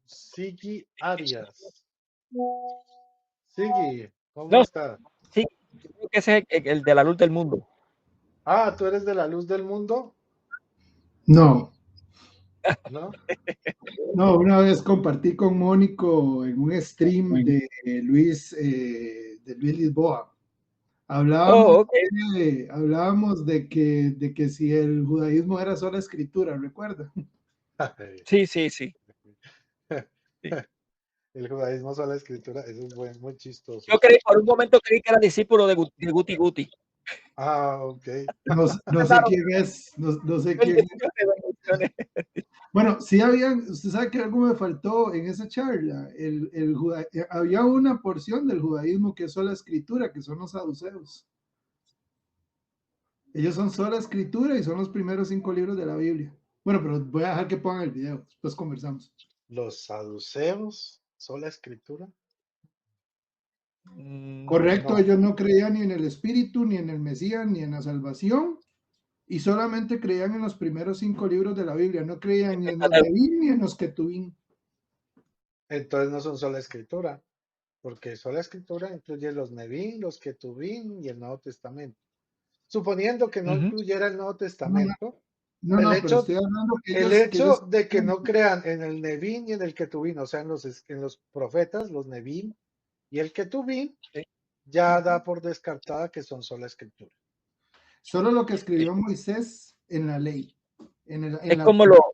Sigi Arias. Sigi, ¿cómo No, está? sí, yo creo que ese es el de la luz del mundo. Ah, ¿tú eres de la luz del mundo? No, ¿No? no, una vez compartí con Mónico en un stream de Luis Lisboa. Hablábamos, Oh, ok. hablábamos de que si el judaísmo era sola escritura, ¿recuerda? Sí, sí, sí, sí. El judaísmo sola escritura, eso es muy chistoso. Yo creí, por un momento creí que era discípulo de Guti Guti. Ah, ok. No, no sé quién es, no sé quién es. Bendiciones. Bueno, sí habían, usted sabe que algo me faltó en esa charla. Había una porción del judaísmo que es sola escritura, que son los saduceos. Ellos son sola escritura y son los primeros 5 libros de la Biblia. Bueno, pero voy a dejar que pongan el video, después conversamos. Los saduceos, sola escritura. Correcto, No. ellos no creían ni en el Espíritu, ni en el Mesías, ni en la salvación, y solamente creían en los primeros 5 libros de la Biblia. No creían ni en los Nevi'im ni en los Ketuvim. Entonces no son sola escritura, porque sola escritura incluye los Nevi'im, los Ketuvim y el Nuevo Testamento. Suponiendo que no Ujú. incluyera el Nuevo No, Testamento, no, el no, pero hecho, estoy hablando el que hecho ellos de que no crean en el Nevi'im y en el Ketuvim, o sea, en los profetas, los Nevi'im y el Ketuvim, Sí, ya da por descartada que son sola escritura. solo lo que sí. escribió Moisés en la ley, en Es la como Torá. lo,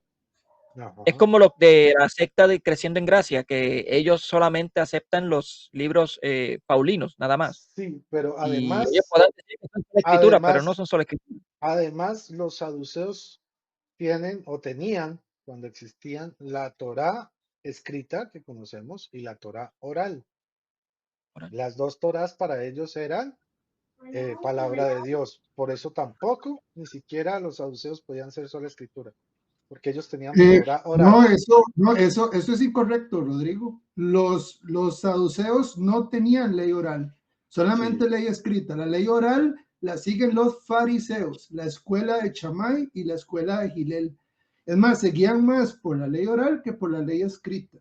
es Ajá. como lo de la secta de Creciendo en Gracia, que ellos solamente aceptan los libros paulinos, nada más. Sí, pero Y ellos pueden decir que son sola escritura, pero no además, son sola escritura. además, los saduceos tienen o tenían, cuando existían, la Torá escrita que conocemos y la Torá oral. Las dos Torás para ellos eran palabra de Dios. Por eso tampoco, ni siquiera los saduceos podían ser sola escritura, porque ellos tenían Torá No, oral. eso es incorrecto, Rodrigo. Los saduceos no tenían ley oral, Sí, solamente ley escrita. La ley oral la siguen los fariseos, la escuela de Chamay y la escuela de Gilel. Es más, seguían más por la ley oral que por la ley escrita.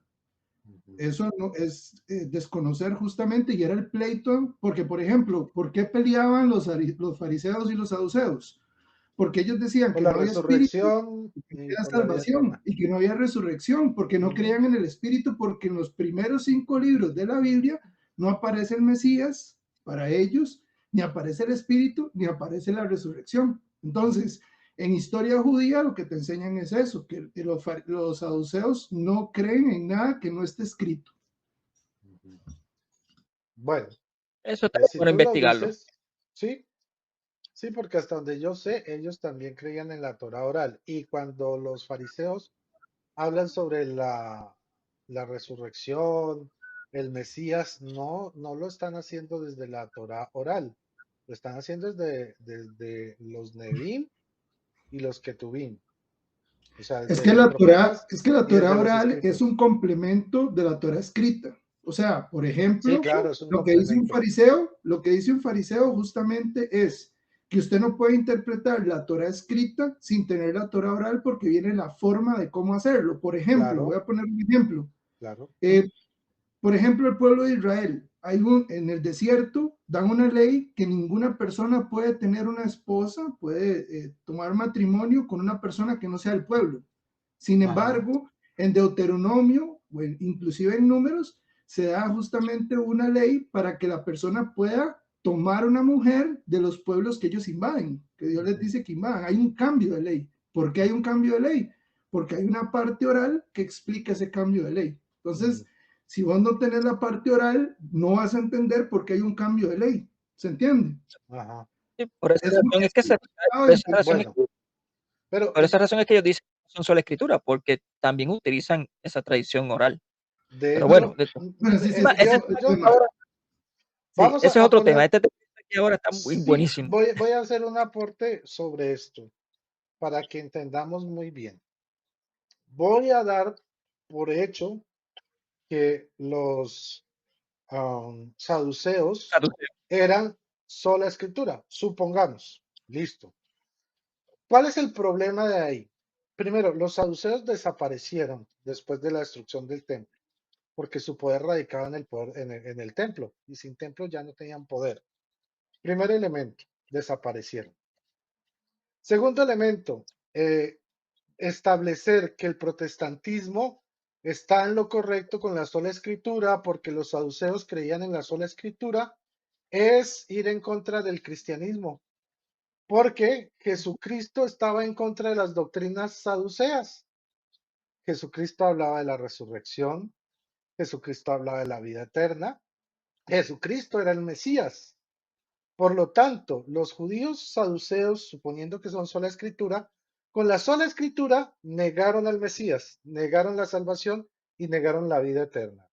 ujú. Eso no es desconocer justamente y era el pleito, porque por ejemplo, ¿por qué peleaban los fariseos y los saduceos? Porque ellos decían Por que la no había espíritu, resurrección que no y había por la vida salvación eterna. y que no había resurrección, porque no Ujú, creían en el espíritu, porque en los primeros 5 libros de la Biblia no aparece el Mesías para ellos, ni aparece el espíritu, ni aparece la resurrección. Entonces, en historia judía lo que te enseñan es eso, que los saduceos no creen en nada que no esté escrito. ujú. Bueno, Eso está si bueno tú lo investigarlo. dices, sí, sí, porque hasta donde yo sé, ellos también creían en la Torá oral. Y cuando los fariseos hablan sobre la resurrección, el Mesías, no lo están haciendo desde la Torá oral, lo están haciendo desde los Nevim y los Ketuvim, o sea, desde los profetas Es que la y Torah desde los oral es escritos. un complemento de la Torah escrita. O sea, por Sí, ejemplo, claro, es un lo que dice un complemento. fariseo, lo que dice un fariseo justamente es que usted no puede interpretar la Torah escrita sin tener la Torah oral porque viene la forma de cómo hacerlo. Por ejemplo, voy Claro, a poner un ejemplo. claro. Eh, por ejemplo, el pueblo de Israel, en el desierto dan una ley que ninguna persona puede tener una esposa, puede tomar matrimonio con una persona que no sea del pueblo. Sin Ajá. embargo, en Deuteronomio, o inclusive en Números, se da justamente una ley para que la persona pueda tomar una mujer de los pueblos que ellos invaden, que Dios les Ujú, dice que invadan. Hay un cambio de ley. ¿Por qué hay un cambio de ley? Porque hay una parte oral que explica ese cambio de ley. Entonces, ujú. si vos no tenés la parte oral, no vas a entender por qué hay un cambio de ley. ¿Se entiende? Ajá. Sí, por esa Es, razón es que complicado por de esa razón entender. Bueno, pero por esa razón es que ellos dicen que son sola escritura, porque también utilizan esa tradición oral. de Pero bueno, hecho, Bueno, sí, sí, ese es otro yo, tema. sí, vamos ese es a otro tema. poner, Este tema que ahora está muy sí, buenísimo. voy a hacer un aporte sobre esto para que entendamos muy bien. Voy a dar por hecho que los saduceos eran sola escritura, supongamos. Listo. ¿Cuál es el problema de ahí? Primero, los saduceos desaparecieron después de la destrucción del templo, porque su poder radicaba en el poder, en el templo, y sin templo ya no tenían poder. Primer elemento, desaparecieron. Segundo elemento, establecer que el protestantismo está en lo correcto con la sola escritura, porque los saduceos creían en la sola escritura, es ir en contra del cristianismo, porque Jesucristo estaba en contra de las doctrinas saduceas. Jesucristo hablaba de la resurrección, Jesucristo hablaba de la vida eterna, Jesucristo era el Mesías. Por lo tanto, los judíos saduceos, suponiendo que son sola escritura, con la sola escritura negaron al Mesías, negaron la salvación y negaron la vida eterna.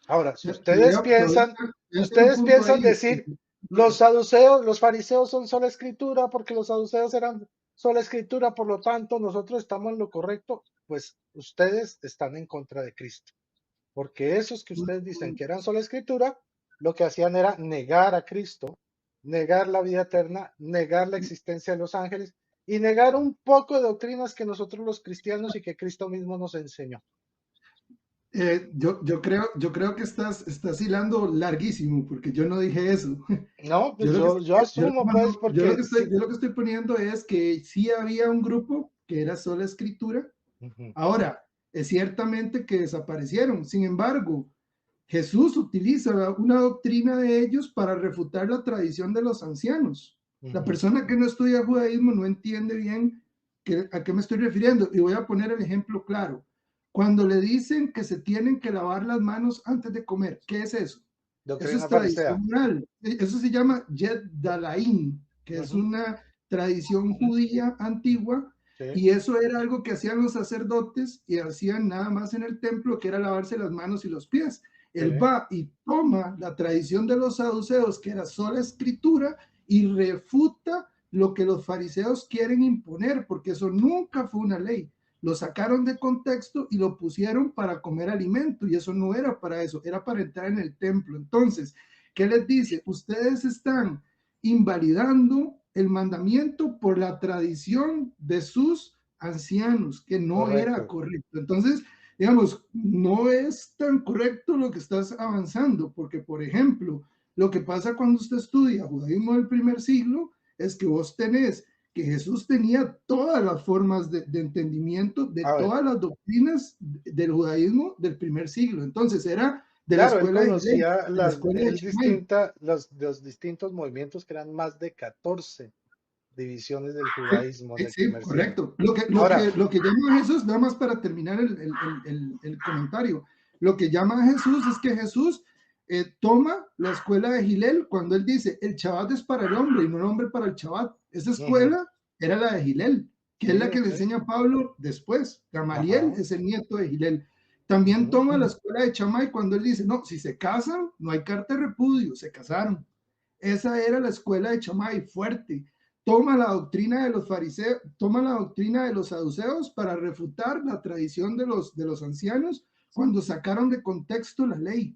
Ahora, si ustedes Voy a hacer un punto ahí. decir, los saduceos, los fariseos son sola escritura porque los saduceos eran sola escritura, por lo tanto nosotros estamos en lo correcto, pues ustedes están en contra de Cristo. Porque esos que ustedes dicen que eran sola escritura, lo que hacían era negar a Cristo, negar la vida eterna, negar la existencia de los ángeles y negar un poco de doctrinas que nosotros los cristianos y que Cristo mismo nos enseñó. Yo creo que estás hilando larguísimo, porque yo no dije eso. No, pues Yo yo asumo, pues, porque yo lo que estoy poniendo es que sí había un grupo que era sola escritura. Ahora, es ciertamente que desaparecieron. Sin embargo, Jesús utiliza una doctrina de ellos para refutar la tradición de los ancianos. La persona que no estudia judaísmo no entiende bien a qué me estoy refiriendo. Y voy a poner el ejemplo claro. Cuando le dicen que se tienen que lavar las manos antes de comer, ¿qué es eso? Eso doctrina es farisea. tradición oral. Eso se llama Yed Dalaim, que es una tradición judía antigua. Sí. Y eso era algo que hacían los sacerdotes y hacían nada más en el templo, que era lavarse las manos y los pies. Él va y toma la tradición de los saduceos, que era sola escritura, y refuta lo que los fariseos quieren imponer, porque eso nunca fue una ley. Lo sacaron de contexto y lo pusieron para comer alimento, y eso no era para eso, era para entrar en el templo. Entonces, ¿qué les dice? Ustedes están invalidando el mandamiento por la tradición de sus ancianos, que no era correcto. Entonces, digamos, no es tan correcto lo que estás avanzando, porque, por ejemplo, lo que pasa cuando usted estudia judaísmo del primer siglo es que vos tenés que Jesús tenía todas las formas de entendimiento de todas las doctrinas del judaísmo del primer siglo. Entonces era de claro, la escuela él conocía los distintos movimientos, que eran más de 14 divisiones del judaísmo del primer correcto. siglo. Lo que llama a Jesús, nada más para terminar el comentario, lo que llama a Jesús es que Jesús toma la escuela de Gilel cuando él dice, el Shabbat es para el hombre y no el hombre para el Shabbat. Esa escuela era la de Gilel, que es la que le enseña a Pablo después. Gamaliel es el nieto de Gilel. También toma la escuela de Shammai cuando él dice, no, si se casan, no hay carta de repudio, se casaron. Esa era la escuela de Shammai, fuerte. Toma la doctrina de los fariseos, toma la doctrina de los saduceos para refutar la tradición de los ancianos cuando sacaron de contexto la ley.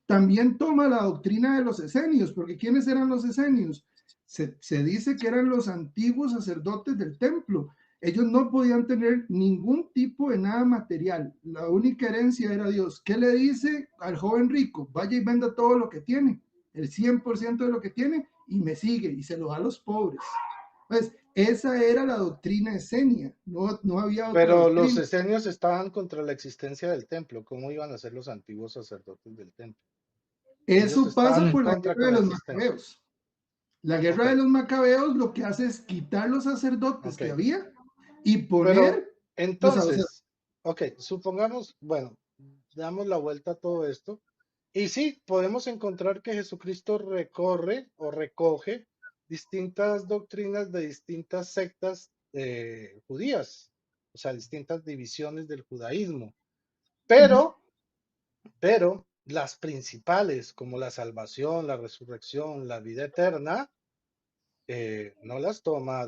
También toma la doctrina de los esenios, porque ¿quiénes eran los esenios? Se dice que eran los antiguos sacerdotes del templo. Ellos no podían tener ningún tipo de nada material. La única herencia era Dios. ¿Qué le dice al joven rico? Vaya y venda todo lo que tiene, el 100% de lo que tiene, y me sigue, y se lo da a los pobres. Pues esa era la doctrina esenia, no había otra Pero doctrina. los esenios estaban contra la existencia del templo. ¿Cómo iban a ser los antiguos sacerdotes del templo? Eso pasa por la guerra de los macabeos. La guerra de los macabeos lo que hace es quitar los sacerdotes que había y poner. Pero entonces, supongamos, bueno, damos la vuelta a todo esto. Y sí, podemos encontrar que Jesucristo recorre o recoge distintas doctrinas de distintas sectas judías, o sea, distintas divisiones del judaísmo. Pero las principales, como la salvación, la resurrección, la vida eterna, no las toma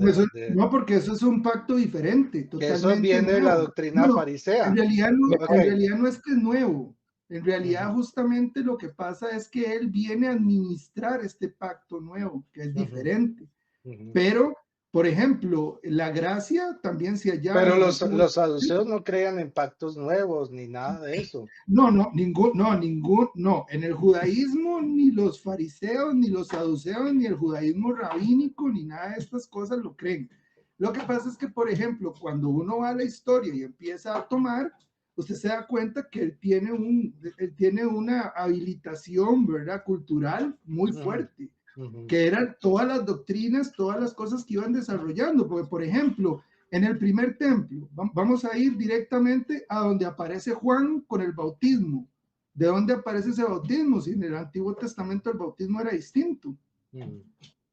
no, porque eso es un pacto diferente, que eso totalmente viene de la nuevo. doctrina farisea. En realidad no es que es nuevo. En realidad justamente lo que pasa es que él viene a administrar este pacto nuevo, que es diferente. Pero por ejemplo, la gracia también se hallaba Pero en el los, Antiguo los Testamento. saduceos no creían en pactos nuevos ni nada de eso. No, en el judaísmo ni los fariseos, ni los saduceos, ni el judaísmo rabínico, ni nada de estas cosas lo creen. Lo que pasa es que, por ejemplo, cuando uno va a la historia y empieza a tomar, usted se da cuenta que él tiene una habilitación, ¿verdad? Cultural muy Ujú, fuerte, ujú, que eran todas las doctrinas, todas las cosas que iban desarrollando, porque, por ejemplo, en el primer templo, vamos a ir directamente a donde aparece Juan con el bautismo. ¿De dónde aparece ese bautismo? Si en el Antiguo Testamento el bautismo era distinto. ujú.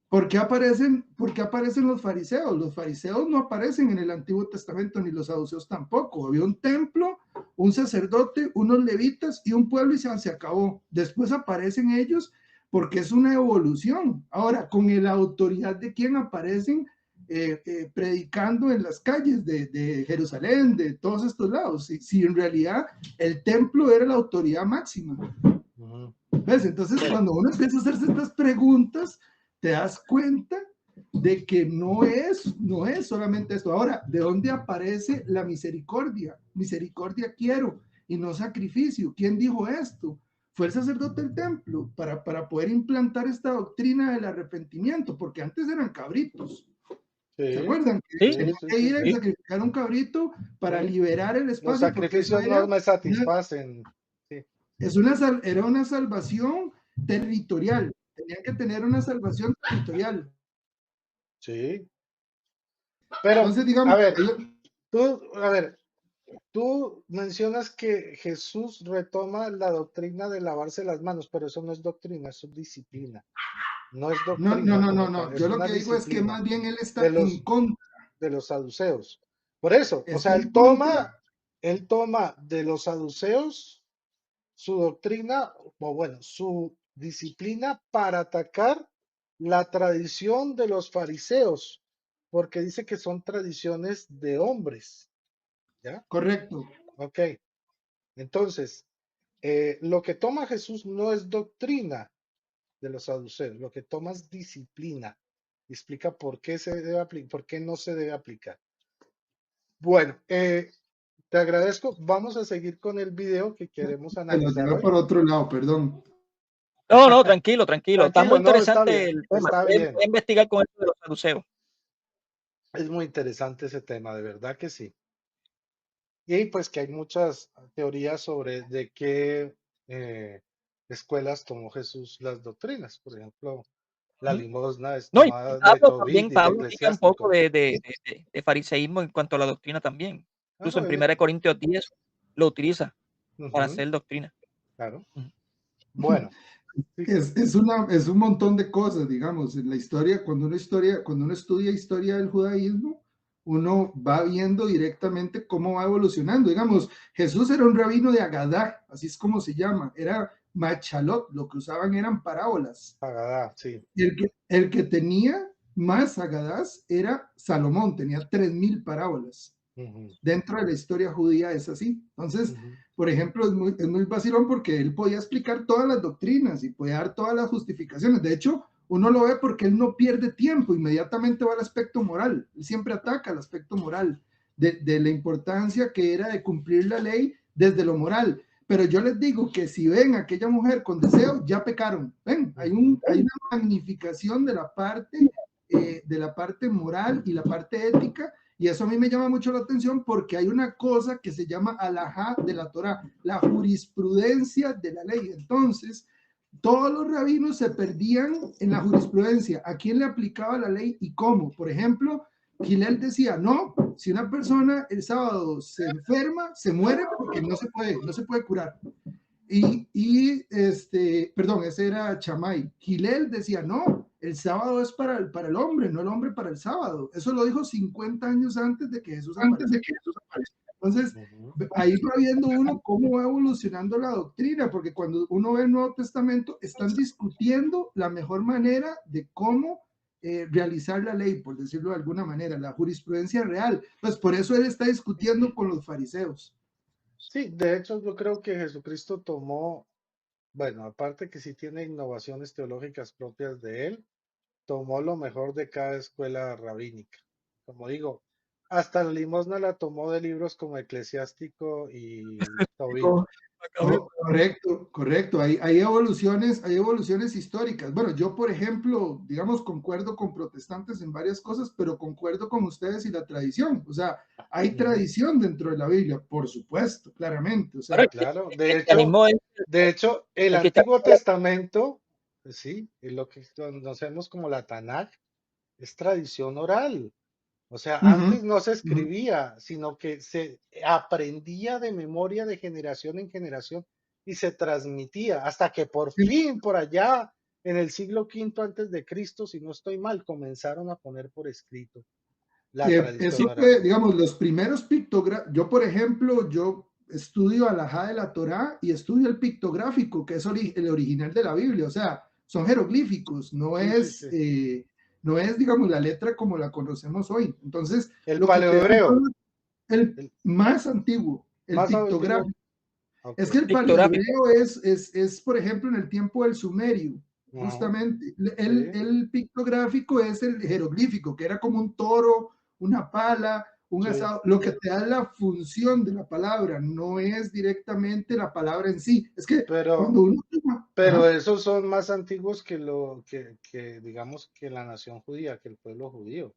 Por qué aparecen los fariseos? Los fariseos no aparecen en el Antiguo Testamento, ni los saduceos tampoco. Había un templo, un sacerdote, unos levitas y un pueblo y se acabó. Después aparecen ellos porque es una evolución. Ahora, con la autoridad de quién aparecen predicando en las calles de Jerusalén, de todos estos lados. Si en realidad el templo era la autoridad máxima. Ujú. ¿Ves? Entonces, Bueno, cuando uno empieza a hacerse estas preguntas, te das cuenta de que no es solamente esto. Ahora, ¿de dónde aparece la misericordia? Misericordia quiero y no sacrificio. ¿Quién dijo esto? Fue el sacerdote del templo para poder implantar esta doctrina del arrepentimiento, porque antes eran cabritos. ¿Se sí, acuerdan? Que Sí, sí, tenían sí, que sí, ir a sí, sí. sacrificar un cabrito para sí. liberar el Los espacio, porque eso sacrificios no me satisfacen. Sí. era una salvación territorial. Tenían que tener una salvación territorial. Sí. Pero, Entonces, digamos, a ver, tú mencionas que Jesús retoma la doctrina de lavarse las manos, pero eso no es doctrina, eso es disciplina. No es doctrina como tal, no. es Yo lo una que digo es que disciplina más bien él de está en los, contra. de los saduceos. Por eso, o Está sea, en contra. él toma de los saduceos su doctrina, o bueno, su disciplina para atacar la tradición de los fariseos, porque dice que son tradiciones de hombres, ¿ya? Correcto. Ok, entonces, lo que toma Jesús no es doctrina de los saduceos, lo que toma es disciplina. Explica por qué se debe aplicar, por qué no se debe aplicar. Bueno, te agradezco. Vamos a seguir con el video que queremos Se lo analizar llevé hoy. por otro lado, perdón. No, no, tranquilo, tranquilo. Está muy Tranquilo, no, está interesante bien, el tema. está Voy bien. a investigar con esto de los saduceos. Es muy interesante ese tema, de verdad que sí. Y pues que hay muchas teorías sobre de qué escuelas tomó Jesús las doctrinas. Por ejemplo, la ¿Mm? limosna es No, y tomada de Pablo Tobit también, y de Pablo explica un poco Eclesiástico. de fariseísmo en cuanto a la doctrina también. Incluso Claro, en 1 Corintios 10 lo utiliza para ujú, hacer doctrina. claro. Ujú. Bueno, sí, Es un montón de cosas, digamos, en la historia, cuando uno estudia historia del judaísmo, uno va viendo directamente cómo va evolucionando. Digamos, Jesús era un rabino de Agadá, así es como se llama, era machalot, lo que usaban eran parábolas. Agadá, sí. El que tenía más Agadás era Salomón, tenía 3000 parábolas. Ujú, Dentro de la historia judía es así. Entonces, ujú, por ejemplo, es muy vacilón porque él podía explicar todas las doctrinas y podía dar todas las justificaciones. De hecho, uno lo ve porque él no pierde tiempo, inmediatamente va al aspecto moral. Él siempre ataca el aspecto moral de la importancia que era de cumplir la ley desde lo moral. Pero yo les digo que si ven a aquella mujer con deseo, ya pecaron. Ven, ujú. hay una magnificación de la parte moral y la parte ética, y eso a mí me llama mucho la atención porque hay una cosa que se llama alajá de la Torá, la jurisprudencia de la ley. Entonces, todos los rabinos se perdían en la jurisprudencia. ¿A quién le aplicaba la ley y cómo? Por ejemplo, Gilel decía, no, si una persona el sábado se enferma, se muere porque no se puede curar. Perdón, ese era Chamay. Gilel decía, no, el sábado es para el hombre, no el hombre para el sábado. Eso lo dijo 50 años antes de que Jesús apareciera. Entonces, Ujú. ahí va viendo uno cómo va evolucionando la doctrina, porque cuando uno ve el Nuevo Testamento, están discutiendo la mejor manera de cómo realizar la ley, por decirlo de alguna manera, la jurisprudencia real. Pues por eso él está discutiendo con los fariseos. Sí, de hecho yo creo que Jesucristo tomó, bueno, aparte que sí tiene innovaciones teológicas propias de él, tomó lo mejor de cada escuela rabínica. Como digo, hasta la limosna la tomó de libros como Eclesiástico y Tobit. Correcto, correcto. Hay evoluciones históricas. Bueno, yo, por ejemplo, digamos, concuerdo con protestantes en varias cosas, pero concuerdo con ustedes y la tradición. O sea, hay tradición dentro de la Biblia, por supuesto, claramente. O Ahora, sea, Claro, el cristianismo el el Antiguo cristianismo Testamento, pues sí, es lo que conocemos como la Tanaj, es tradición oral. O sea, ujú, antes no se ujú. escribía, sino que se aprendía de memoria de generación en generación y se transmitía hasta que por Sí, fin, por allá, en el siglo V antes de Cristo, si no estoy mal, comenzaron a poner por escrito la tradición eso oral. fue, digamos, los primeros pictogramas. Yo, por ejemplo, yo estudio alajá de la Torá y estudio el pictográfico, que es el original de la Biblia. O sea, son jeroglíficos, Sí, sí, sí. no es, digamos, la letra como la conocemos hoy. Entonces, El lo que te dan paleohebreo, el el más antiguo, el más antiguo. pictográfico. Ok. Es que el pictográfico. paleohebreo por ejemplo, en el tiempo del sumerio, Ajá, justamente. sí. El pictográfico es el jeroglífico, que era como un toro, una pala, un Sí, asado. Lo que te da la función de la palabra, no es directamente la palabra en sí. Es que pero, cuando uno... pero Ajá. esos son más antiguos que digamos, que la nación judía, que el pueblo judío. O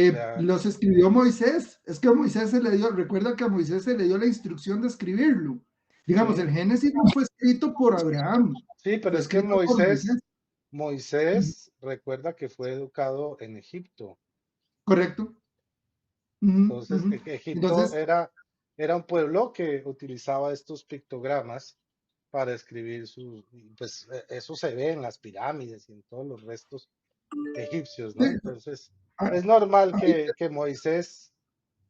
sea, Los escribió Moisés. Es que a Moisés se le dio, recuerda que a Moisés se le dio la instrucción de escribirlo. Digamos, el sí, Génesis no fue escrito por Abraham, sí, pero fue es que escrito por Moisés. Moisés recuerda que fue educado en Egipto. Correcto. Ujú, Entonces, ujú. Egipto Entonces, era un pueblo que utilizaba estos pictogramas para escribir pues eso se ve en las pirámides y en todos los restos egipcios, sí, ¿no? Entonces, ah, es normal ahí- que Moisés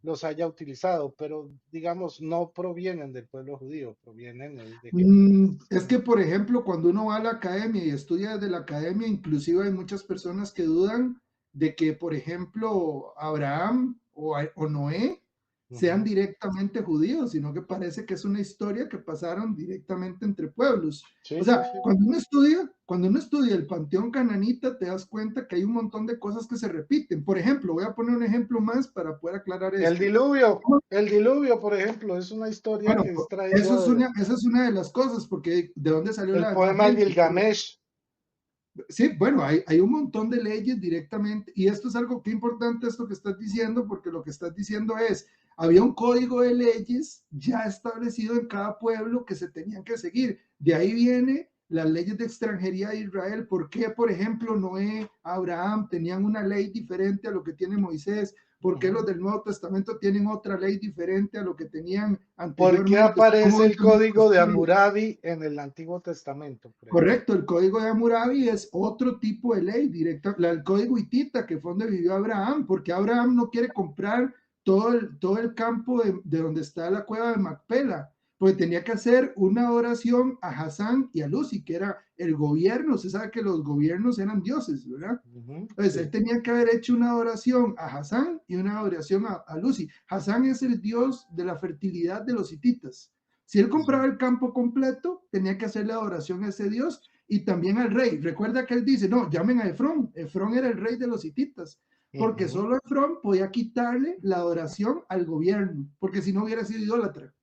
los haya utilizado, pero digamos, no provienen del pueblo judío, provienen de Egipto. es que, por ejemplo, cuando uno va a la academia y estudia desde la academia, inclusive hay muchas personas que dudan de que, por ejemplo, Abraham o Noé sean Ujú. directamente judíos, sino que parece que es una historia que pasaron directamente entre pueblos. O Sí, sí, sea, sí. cuando uno estudia el panteón cananita, te das cuenta que hay un montón de cosas que se repiten. Por ejemplo, voy a poner un ejemplo más para poder aclarar esto. El diluvio, por ejemplo, es una historia Bueno, que es traída esa es una de las cosas, porque ¿de dónde salió del la poema de Evangelium? Gilgamesh. Sí, bueno, hay un montón de leyes directamente, y esto es algo que importante, esto que estás diciendo, porque lo que estás diciendo es, había un código de leyes ya establecido en cada pueblo que se tenían que seguir. De ahí viene las leyes de extranjería de Israel. ¿Por qué, por ejemplo, Noé, Abraham tenían una ley diferente a lo que tiene Moisés? ¿Por qué los Ujú. del Nuevo Testamento tienen otra ley diferente a lo que tenían ¿Por qué anteriormente? aparece ¿Cómo el cambian los código de pueblos? Hammurabi en el Antiguo Testamento, por ejemplo? Correcto, el código de Hammurabi es otro tipo de ley directa, el código hitita, que fue donde vivió Abraham, porque Abraham no quiere comprar todo el campo de donde está la cueva de Macpela, porque tenía que hacer una oración a Hasán y a Lucy, que era el gobierno. Se sabe que los gobiernos eran dioses, ¿verdad? Ujú, Entonces él sí. tenía que haber hecho una oración a Hasán y una oración a Lucy. Hasán es el dios de la fertilidad de los hititas. Si él Ujú, compraba el campo completo, tenía que hacer la adoración a ese dios y también al rey. Recuerda que él dice, no, llamen a Efrón. Efrón era el rey de los hititas, porque ujú, solo Efrón podía quitarle la adoración al gobierno, porque si no hubiera sido idólatra.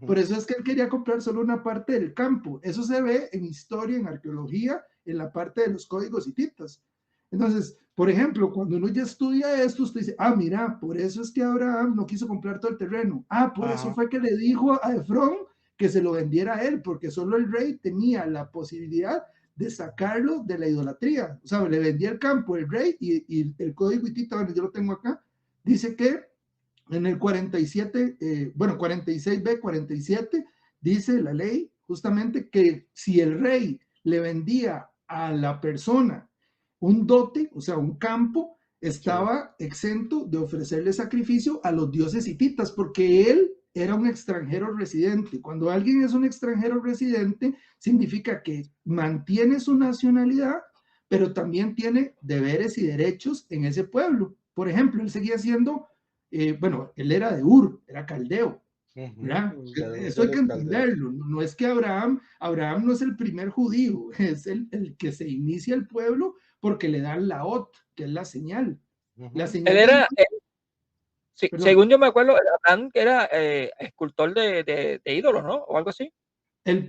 Por ujú. eso es que él quería comprar solo una parte del campo. Eso se ve en historia, en arqueología, en la parte de los códigos hititas. Entonces, por ejemplo, cuando uno ya estudia esto, usted dice, ah, mira, por eso es que Abraham no quiso comprar todo el terreno. Ah, por eso Ajá. fue que le dijo a Efrón que se lo vendiera a él, porque solo el rey tenía la posibilidad de sacarlo de la idolatría. O sea, le vendía el campo el rey y el código hitita, bueno, yo lo tengo acá, dice que en el 47, bueno, 46b, 47, dice la ley justamente que si el rey le vendía a la persona un dote, o sea, un campo, Sí. estaba exento de ofrecerle sacrificio a los dioses hititas, porque él era un extranjero residente. Cuando alguien es un extranjero residente, significa que mantiene su nacionalidad, pero también tiene deberes y derechos en ese pueblo. Por ejemplo, él seguía siendo bueno, él era de Ur, era caldeo, ¿verdad? Ujú, de Eso hay que los caldeos. entenderlo. Es que Abraham no es el primer judío, es el que se inicia el pueblo porque le dan la ot, que es la señal. La Ujú. señal Él del... era, sí, Perdón, según yo me acuerdo, Abraham era escultor de ídolos, ¿no? O algo así. el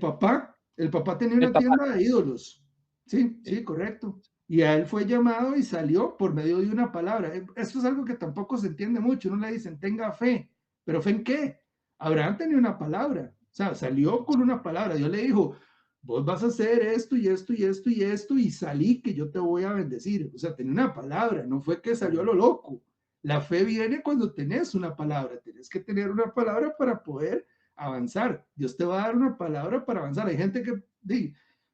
papá tenía El una papá. tienda de ídolos. Sí, Sí. sí, correcto. Y a él fue llamado y salió por medio de una palabra. Esto es algo que tampoco se entiende mucho. No le dicen, tenga fe. ¿Pero fe en qué? Abraham tenía una palabra. O sea, salió con una palabra. Dios le dijo, vos vas a hacer esto y esto y esto y esto y salí que yo te voy a bendecir. O sea, tenía una palabra. No fue que salió a lo loco. La fe viene cuando tenés una palabra. Tenés que tener una palabra para poder avanzar. Dios te va a dar una palabra para avanzar. Hay gente que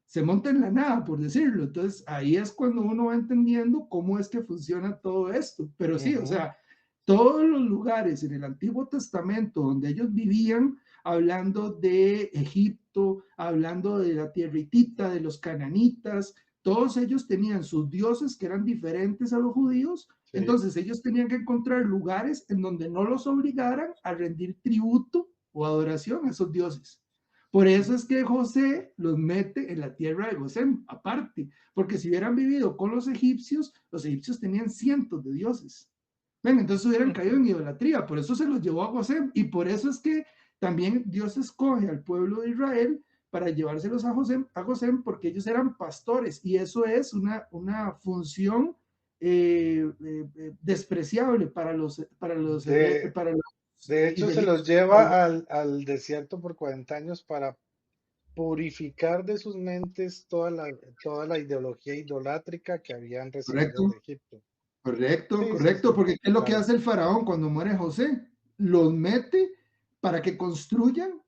se monta en la nada, por decirlo. Entonces, ahí es cuando uno va entendiendo cómo es que funciona todo esto. Pero sí, o Ujú. sea, todos los lugares en el Antiguo Testamento donde ellos vivían, hablando de Egipto, hablando de la tierritita, de los cananitas, todos ellos tenían sus dioses que eran diferentes a los judíos. Sí. Entonces ellos tenían que encontrar lugares en donde no los obligaran a rendir tributo o adoración a esos dioses. Por eso es que José los mete en la tierra de Gosén, aparte, porque si hubieran vivido con los egipcios tenían cientos de dioses. Ven, entonces hubieran caído en idolatría, por eso se los llevó a Gosén, y por eso es que también Dios escoge al pueblo de Israel para llevárselos a Gosén, porque ellos eran pastores, y eso es una función despreciable De, para los de hecho, se los israelitas. lleva al desierto por 40 años para purificar de sus mentes toda la ideología idolátrica que habían recibido de Correcto, Egipto. correcto, Sí, sí, correcto, sí, porque ¿qué es lo que claro. hace el faraón cuando muere José? Los mete para que construyan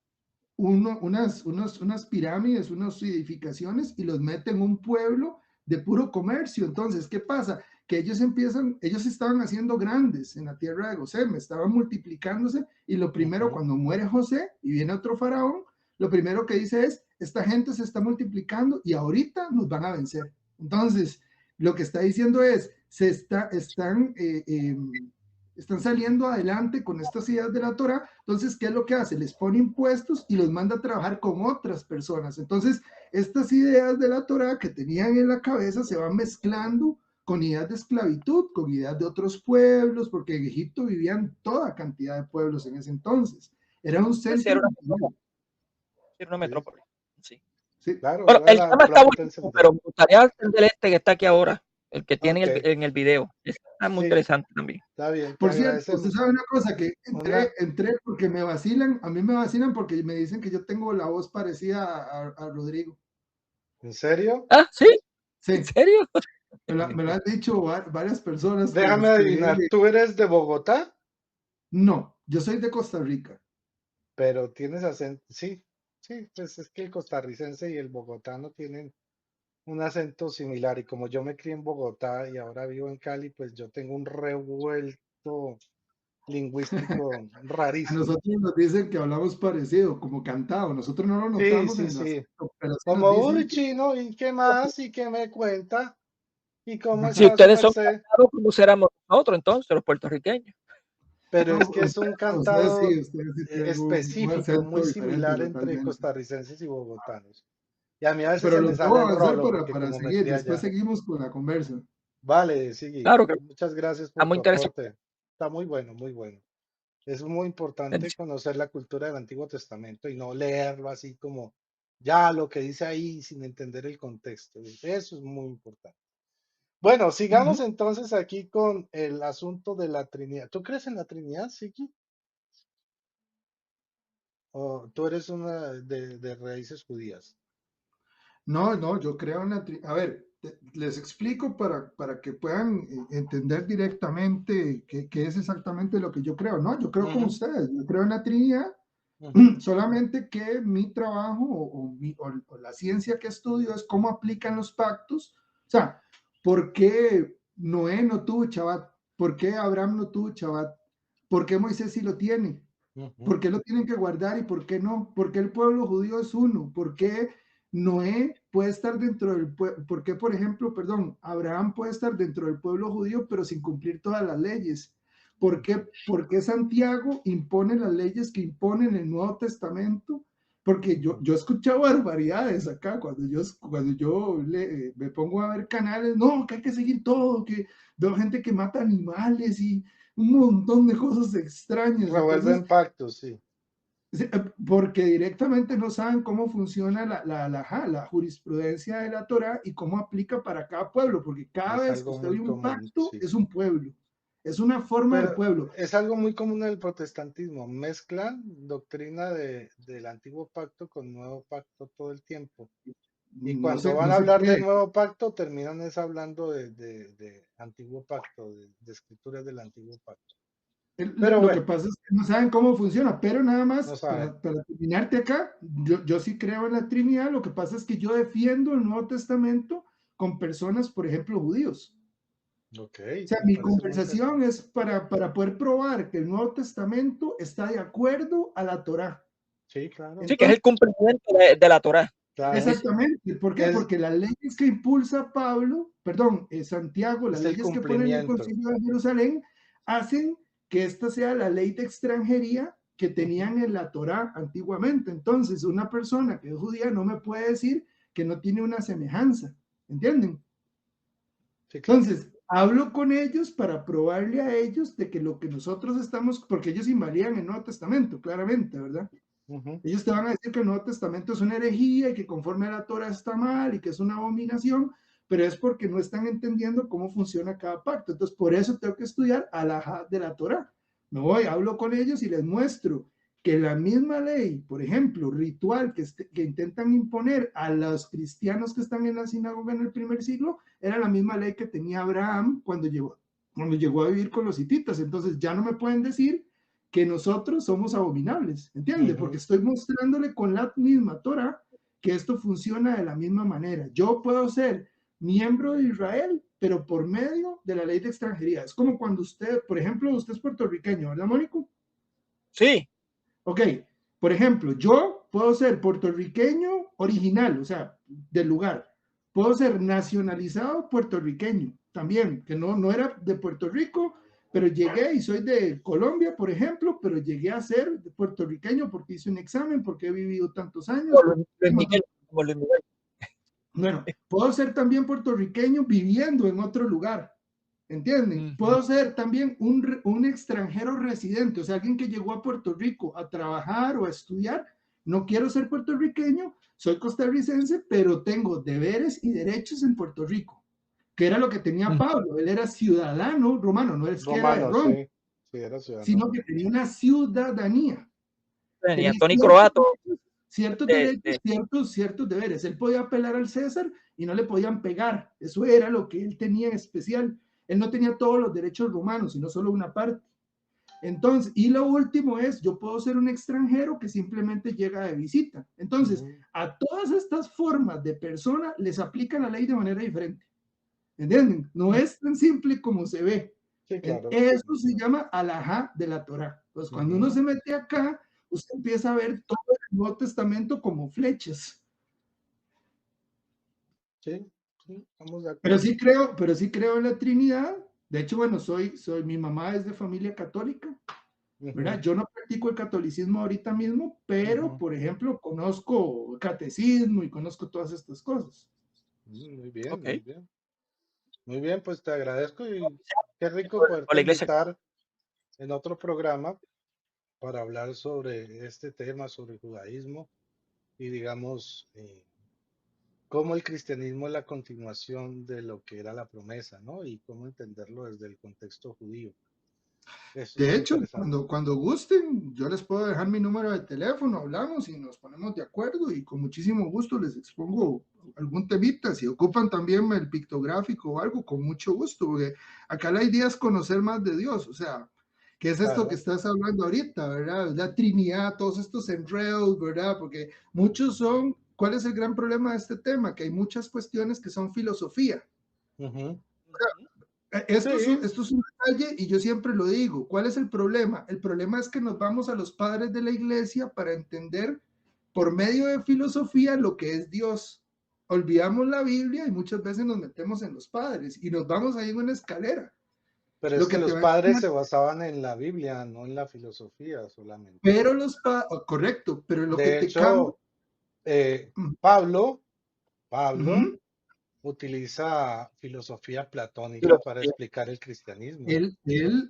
unas pirámides, unas edificaciones y los mete en un pueblo de puro comercio. Entonces, ¿qué pasa? Que ellos estaban haciendo grandes en la tierra de Gosén, estaban multiplicándose y lo primero, Ujú. cuando muere José y viene otro faraón, lo primero que dice es, esta gente se está multiplicando y ahorita nos van a vencer. Entonces, lo que está diciendo es, están saliendo adelante con estas ideas de la Torah. Entonces, ¿qué es lo que hace? Les pone impuestos y los manda a trabajar con otras personas. Entonces, estas ideas de la Torah que tenían en la cabeza se van mezclando con ideas de esclavitud, con ideas de otros pueblos, porque en Egipto vivían toda cantidad de pueblos en ese entonces. Era un Sí, centro mundial. era una Sí, metrópoli. Sí. Sí, claro, Bueno, era el tema la está potencia buenísimo, pero mundial. me gustaría el del este que está aquí ahora, el que tiene Ok, en el video. Está muy sí, interesante también. está bien, te por cierto, usted agradecemos. sabe una cosa, que Una, entré porque me vacilan, a mí me vacilan porque me dicen que yo tengo la voz parecida a Rodrigo. ¿En serio? Ah, sí, ¿en Sí, serio? me lo han dicho varias personas con Déjame las que adivinar, ¿tú eres de Bogotá? No, yo soy de Costa Rica. Pero tienes acento, sí, sí, pues es que el costarricense y el bogotano tienen un acento similar y como yo me crié en Bogotá y ahora vivo en Cali, pues yo tengo un revuelto lingüístico A rarísimo. nosotros nos dicen que hablamos parecido, como cantado. Nosotros no lo Sí, notamos sí, en el sí. acento, pero sí nos Como, dicen uy, que chino, ¿y qué más? ¿Y qué me cuenta? ¿Y cómo Si está su ustedes son merced? casados, ¿cómo seremos nosotros entonces, los puertorriqueños? Pero no, es que es un sí, cantado ustedes sí tienen un específico, muy acento diferente similar entre totalmente. costarricenses y bogotanos. Y a mí a veces Pero se lo me debo sale el avanzar rolo porque para como me seguir. crié Después allá. seguimos con la conversa. Vale, Sigui, Claro que muchas gracias está por muy tu interesante. aporte. Está muy bueno, muy bueno. Es muy importante conocer la cultura del Antiguo Testamento y no leerlo así como ya lo que dice ahí sin entender el contexto. Eso es muy importante. Bueno, sigamos Ujú. entonces aquí con el asunto de la Trinidad. ¿Tú crees en la Trinidad, Sigui? ¿O tú eres una de raíces judías? No, no, yo creo en A ver, les explico para que puedan entender directamente qué es exactamente lo que yo creo. No, yo creo como Ujú, ustedes, yo creo en la Trinidad. ujú, Solamente que mi trabajo o la ciencia que estudio es cómo aplican los pactos. O sea, ¿por qué Noé no tuvo Shabbat? ¿Por qué Abraham no tuvo Shabbat? ¿Por qué Moisés sí lo tiene? ujú, ¿Por qué lo tienen que guardar y por qué no? ¿Por qué el pueblo judío es uno? ¿Por qué Noé puede estar dentro del pueblo? ¿Por qué, por ejemplo, perdón, Abraham puede estar dentro del pueblo judío pero sin cumplir todas las leyes? ¿Por qué Santiago impone las leyes que impone en el Nuevo Testamento, porque yo he escuchado barbaridades acá cuando yo me pongo a ver canales, no, que hay que seguir todo, que veo gente que mata animales y un montón de cosas extrañas. Entonces, Revuelven pactos, sí. porque directamente no saben cómo funciona la jurisprudencia de la Torá y cómo aplica para cada pueblo, porque cada Es vez que algo usted muy oye un común, pacto, sí. es un pueblo, es una forma de Pero pueblo. es algo muy común en el protestantismo. Mezclan doctrina del antiguo pacto con nuevo pacto todo el tiempo. Y cuando van No a se hablar de puede. nuevo pacto, terminan es hablando de antiguo pacto, de escrituras del antiguo pacto. Pero Lo que bueno, pasa es que no saben cómo funciona, pero nada más no saben. para terminarte acá, yo sí creo en la Trinidad, lo que pasa es que yo defiendo el Nuevo Testamento con personas, por ejemplo, judíos. Ok, O sea, me mi parece muy conversación interesante. es para poder probar que el Nuevo Testamento está de acuerdo a la Torá. Sí, claro, Sí, que es Entonces, el cumplimiento de la Torá. claro. Es, exactamente. ¿Por qué? Es, Porque las leyes que impulsa Pablo, perdón, Santiago, las es el leyes que pone en el cumplimiento. Concilio de Jerusalén, hacen que esta sea la ley de extranjería que Ujú. tenían en la Torá antiguamente. Entonces, una persona que es judía no me puede decir que no tiene una semejanza. ¿Entienden? Sí, claro. Entonces, hablo con ellos para probarle a ellos de que lo que nosotros estamos, porque ellos invalidan el Nuevo Testamento, claramente, ¿verdad? Ujú. Ellos te van a decir que el Nuevo Testamento es una herejía y que conforme a la Torah está mal y que es una abominación, pero es porque no están entendiendo cómo funciona cada pacto. Entonces, por eso tengo que estudiar alajá de la Torah. Me voy, hablo con ellos y les muestro que la misma ley, por ejemplo, ritual que intentan imponer a los cristianos que están en la sinagoga en el primer siglo, era la misma ley que tenía Abraham cuando llegó a vivir con los hititas. Entonces, ya no me pueden decir que nosotros somos abominables, ¿entiende? Porque Ujú. estoy mostrándole con la misma Torah que esto funciona de la misma manera. Yo puedo ser miembro de Israel, pero por medio de la ley de extranjería. Es como cuando usted, por ejemplo, usted es puertorriqueño, ¿verdad, Mónico? sí, Ok, por ejemplo, yo puedo ser puertorriqueño original, o sea, del lugar. Puedo ser nacionalizado puertorriqueño también, que no era de Puerto Rico, pero llegué y soy de Colombia, por ejemplo, pero llegué a ser puertorriqueño porque hice un examen, porque he vivido tantos años. como Luis Miguel, como Luis Miguel. Bueno, puedo ser también puertorriqueño viviendo en otro lugar. ¿Entienden? Ujú. Puedo ser también un extranjero residente, o sea, alguien que llegó a Puerto Rico a trabajar o a estudiar. No quiero ser puertorriqueño, soy costarricense, pero tengo deberes y derechos en Puerto Rico, que era lo que tenía Ujú. Pablo. Él era ciudadano romano, no es que era de Romano, Roma, sí. Sí, era ciudadano sino que romano. tenía una ciudadanía. Tenía Tenía Tony Croato ciertos de, derechos, ciertos deberes. Él podía apelar al César y no le podían pegar. Eso era lo que él tenía en especial. Él no tenía todos los derechos romanos, sino solo una parte. Entonces, y lo último es, yo puedo ser un extranjero que simplemente llega de visita. Entonces, Ujú. a todas estas formas de persona les aplica la ley de manera diferente. ¿Entienden? No es tan simple como se ve. Sí, claro. Eso se llama alajá de la Torá. Pues cuando uno Ujú. se mete acá, usted empieza a ver todo el Nuevo Testamento como flechas. Sí, sí, estamos de Pero acuerdo. sí creo en la Trinidad. De hecho, bueno, mi mamá es de familia católica, ¿verdad? Ujú, Yo no practico el catolicismo ahorita mismo, pero, ujú. por ejemplo, conozco catecismo y conozco todas estas cosas. Muy bien, ok, muy bien. Muy bien, pues te agradezco y qué rico por poderte la iglesia. invitar en otro programa para hablar sobre este tema, sobre el judaísmo y digamos cómo el cristianismo es la continuación de lo que era la promesa, ¿no? Y cómo entenderlo desde el contexto judío. Eso es De muy hecho, interesante. cuando gusten, yo les puedo dejar mi número de teléfono, hablamos y nos ponemos de acuerdo y con muchísimo gusto les expongo algún temita. Si ocupan también el pictográfico o algo, con mucho gusto, porque acá la idea es conocer más de Dios, o sea, ¿qué es esto que Claro, estás hablando ahorita, verdad? La Trinidad, todos estos enredos, ¿verdad? Porque muchos son, ¿cuál es el gran problema de este tema? Que hay muchas cuestiones que son filosofía. ujú. Esto Sí, es un detalle y yo siempre lo digo. ¿Cuál es el problema? El problema es que nos vamos a los padres de la iglesia para entender por medio de filosofía lo que es Dios. Olvidamos la Biblia y muchas veces nos metemos en los padres y nos vamos ahí en una escalera. Pero es Lo que que te los va a padres enseñar, se basaban en la Biblia, no en la filosofía solamente. pero correcto, pero lo que De te cambia, hecho, Pablo, Pablo ujú, utiliza filosofía platónica para Filosofía. explicar el cristianismo.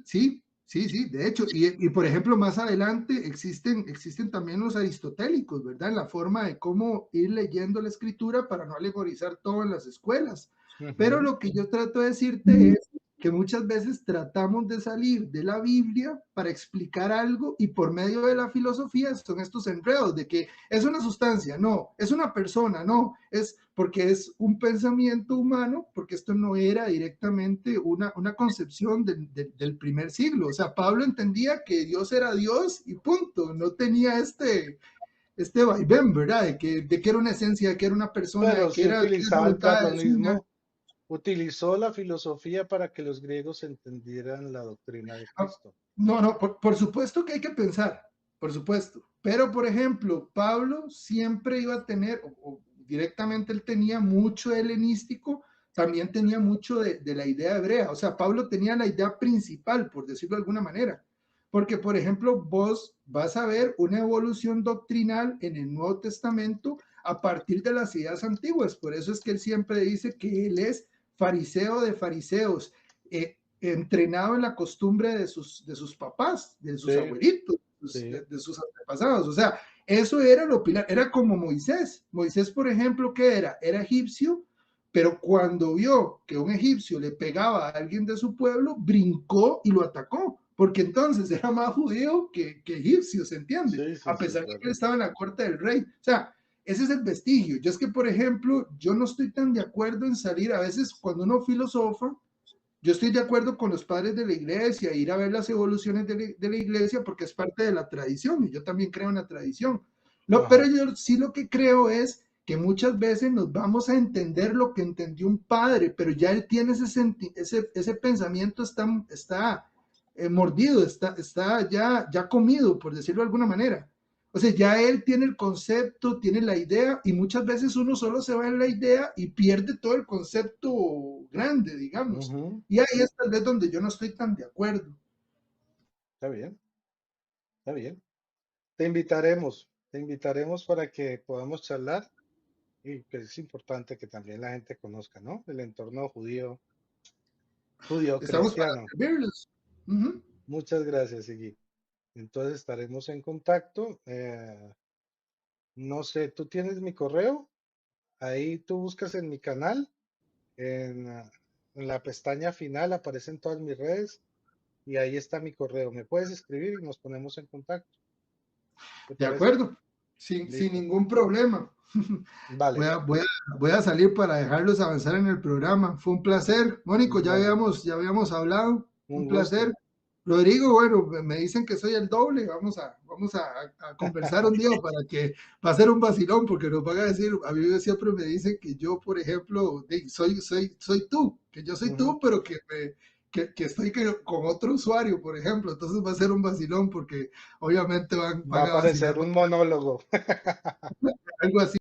Sí, sí, sí, de hecho, y por ejemplo, más adelante existen también los aristotélicos, ¿verdad? En la forma de cómo ir leyendo la escritura para no alegorizar todo en las escuelas. Pero Ujú. lo que yo trato de decirte es que muchas veces tratamos de salir de la Biblia para explicar algo y por medio de la filosofía son estos enredos de que es una sustancia, no, es una persona, no, es porque es un pensamiento humano, porque esto no era directamente una concepción del primer siglo. O sea, Pablo entendía que Dios era Dios y punto, no tenía este vaivén, ¿verdad? De que era una esencia, de que era una persona, Pero de si que era utilizaba el voluntad suya. platonismo, utilizó la filosofía para que los griegos entendieran la doctrina de Ah, Cristo. no, no, por supuesto que hay que pensar, por supuesto. Pero, por ejemplo, Pablo siempre iba a tener, o directamente él tenía mucho helenístico, también tenía mucho de la idea hebrea. O sea, Pablo tenía la idea principal, por decirlo de alguna manera. Porque, por ejemplo, vos vas a ver una evolución doctrinal en el Nuevo Testamento a partir de las ideas antiguas. Por eso es que él siempre dice que él es fariseo de fariseos. Entrenado en la costumbre de sus papás, de sus Sí, abuelitos, sí, de sus antepasados. O sea, eso era lo pilar, era como Moisés. Moisés, por ejemplo, ¿qué era? Era egipcio, pero cuando vio que un egipcio le pegaba a alguien de su pueblo, brincó y lo atacó, porque entonces era más judío que egipcio, ¿se entiende? sí, sí, A sí, pesar de que él claro. estaba en la corte del rey. O sea, ese es el vestigio. Yo es que, por ejemplo, yo no estoy tan de acuerdo en salir, a veces cuando uno filosofa, yo estoy de acuerdo con los padres de la iglesia, ir a ver las evoluciones de la iglesia porque es parte de la tradición y yo también creo en la tradición. Pero Ajá. yo sí lo que creo es que muchas veces nos vamos a entender lo que entendió un padre, pero ya él tiene ese pensamiento está mordido, está ya comido, por decirlo de alguna manera. O sea, ya él tiene el concepto, tiene la idea y muchas veces uno solo se va en la idea y pierde todo el concepto grande, digamos. Ujú. Y ahí es tal vez donde yo no estoy tan de acuerdo. Está bien, está bien. Te invitaremos para que podamos charlar y que es importante que también la gente conozca, ¿no? El entorno judío Estamos para cristiano. servirles. Ujú. Muchas gracias, Iggy. Entonces estaremos en contacto. No sé, ¿tú tienes mi correo? Ahí tú buscas en mi canal, en la pestaña final aparecen todas mis redes y ahí está mi correo. Me puedes escribir y nos ponemos en contacto. ¿Te De parece? acuerdo, sin Listo. ningún problema. Voy Vale. a, voy voy a salir para dejarlos avanzar en el programa. Fue un placer. Mónico, Bueno, ya habíamos hablado. un Un gusto. placer. Rodrigo, bueno, me dicen que soy el doble. Vamos a conversar un día para hacer un vacilón, porque nos van a decir, a mí siempre me dicen que yo, por ejemplo, soy tú, que yo soy Ujú. tú, pero que estoy con otro usuario, por ejemplo. Entonces va a ser un vacilón, porque obviamente Va a van a aparecer vacilar un monólogo. algo así.